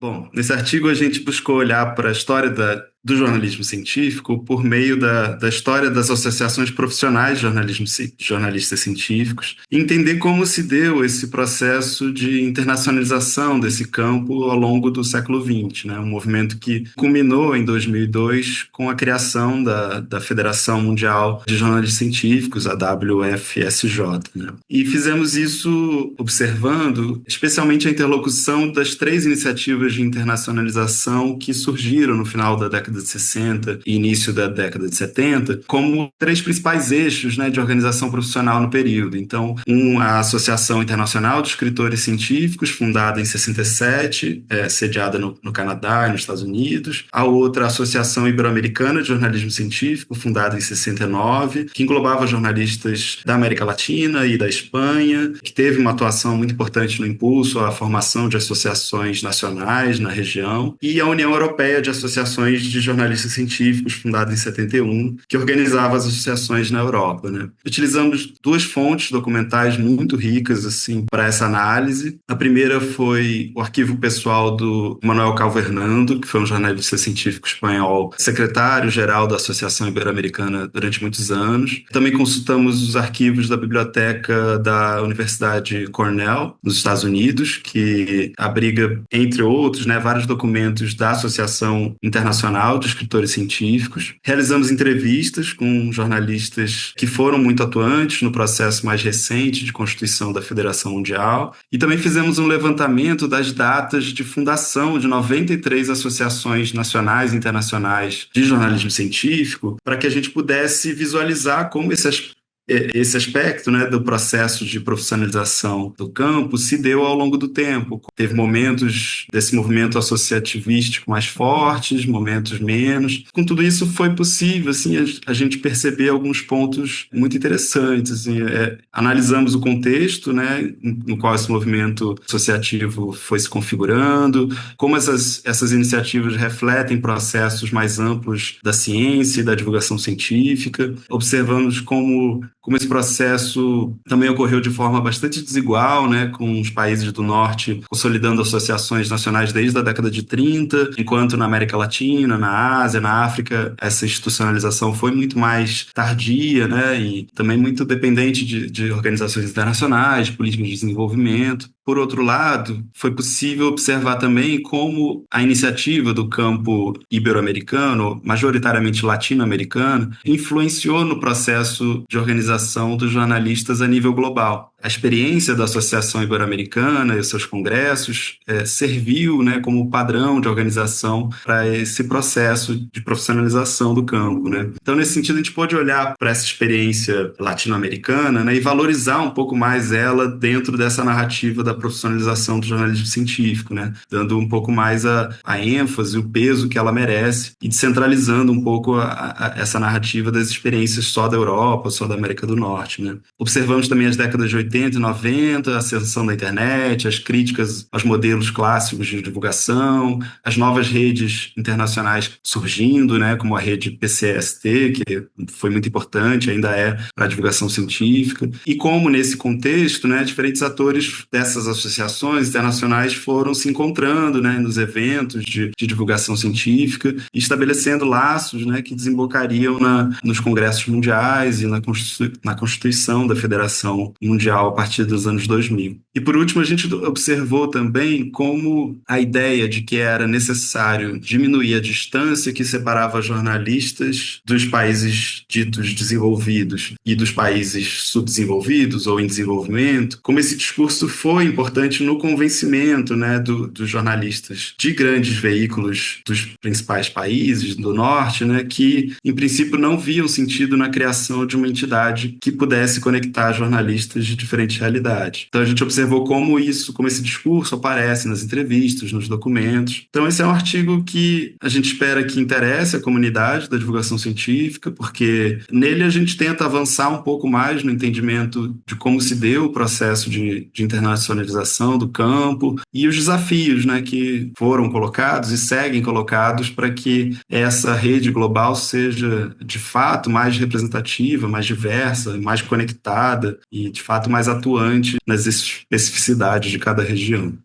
Bom, nesse artigo a gente buscou olhar para a história do jornalismo científico por meio da história das associações profissionais de jornalistas científicos e entender como se deu esse processo de internacionalização desse campo ao longo do século XX, né? Um movimento que culminou em 2002 com a criação da Federação Mundial de Jornalistas Científicos, a WFSJ, né? E fizemos isso observando especialmente a interlocução das três iniciativas de internacionalização que surgiram no final da década de 60 e início da década de 70, como três principais eixos, né, de organização profissional no período. Então, a Associação Internacional de Escritores Científicos, fundada em 67, sediada no Canadá e nos Estados Unidos. A outra, a Associação Ibero-Americana de Jornalismo Científico, fundada em 69, que englobava jornalistas da América Latina e da Espanha, que teve uma atuação muito importante no impulso à formação de associações nacionais na região. E a União Europeia de Associações de Jornalistas Científicos, fundada em 71, que organizava as associações na Europa, né? Utilizamos duas fontes documentais muito ricas assim para essa análise. A primeira foi o arquivo pessoal do Manuel Calvernando, que foi um jornalista científico espanhol, secretário-geral da Associação Ibero-Americana durante muitos anos. Também consultamos os arquivos da biblioteca da Universidade Cornell, nos Estados Unidos, que abriga, entre outros, né, vários documentos da Associação Internacional de Escritores Científicos. Realizamos entrevistas com jornalistas que foram muito atuantes no processo mais recente de constituição da Federação Mundial e também fizemos um levantamento das datas de fundação de 93 associações nacionais e internacionais de jornalismo científico para que a gente pudesse visualizar como esse aspecto, né, do processo de profissionalização do campo se deu ao longo do tempo. Teve momentos desse movimento associativístico mais fortes, momentos menos. Com tudo isso foi possível assim, a gente perceber alguns pontos muito interessantes. Assim, analisamos o contexto, né, no qual esse movimento associativo foi se configurando, como essas iniciativas refletem processos mais amplos da ciência e da divulgação científica. Observamos como esse processo também ocorreu de forma bastante desigual, né, com os países do norte consolidando associações nacionais desde a década de 30, enquanto na América Latina, na Ásia, na África, essa institucionalização foi muito mais tardia, né, e também muito dependente de organizações internacionais, de políticas de desenvolvimento. Por outro lado, foi possível observar também como a iniciativa do campo ibero-americano, majoritariamente latino-americano, influenciou no processo de organização dos jornalistas a nível global. A experiência da Associação Ibero-Americana e os seus congressos serviu, né, como padrão de organização para esse processo de profissionalização do campo, né? Então, nesse sentido, a gente pôde olhar para essa experiência latino-americana, né, e valorizar um pouco mais ela dentro dessa narrativa da profissionalização do jornalismo científico, né, dando um pouco mais a ênfase, o peso que ela merece e descentralizando um pouco essa narrativa das experiências só da Europa, só da América do Norte, né? Observamos também as décadas de 80 e 90, a ascensão da internet, as críticas aos modelos clássicos de divulgação, as novas redes internacionais surgindo, né, como a rede PCST, que foi muito importante, ainda é para a divulgação científica, e como nesse contexto, né, diferentes atores dessas associações internacionais foram se encontrando, né, nos eventos de divulgação científica e estabelecendo laços, né, que desembocariam nos congressos mundiais e na constituição da Federação Mundial a partir dos anos 2000. E por último, a gente observou também como a ideia de que era necessário diminuir a distância que separava jornalistas dos países ditos desenvolvidos e dos países subdesenvolvidos ou em desenvolvimento, como esse discurso foi importante no convencimento, né, dos jornalistas de grandes veículos dos principais países do norte, né, que em princípio não viam sentido na criação de uma entidade que pudesse conectar jornalistas de diferentes realidades. Então a gente observou como esse discurso aparece nas entrevistas, nos documentos. Então esse é um artigo que a gente espera que interesse a comunidade da divulgação científica, porque nele a gente tenta avançar um pouco mais no entendimento de como se deu o processo de internacionalização do campo e os desafios, né, que foram colocados e seguem colocados para que essa rede global seja de fato mais representativa, mais diversa, mais conectada e de fato mais atuante nas especificidades de cada região.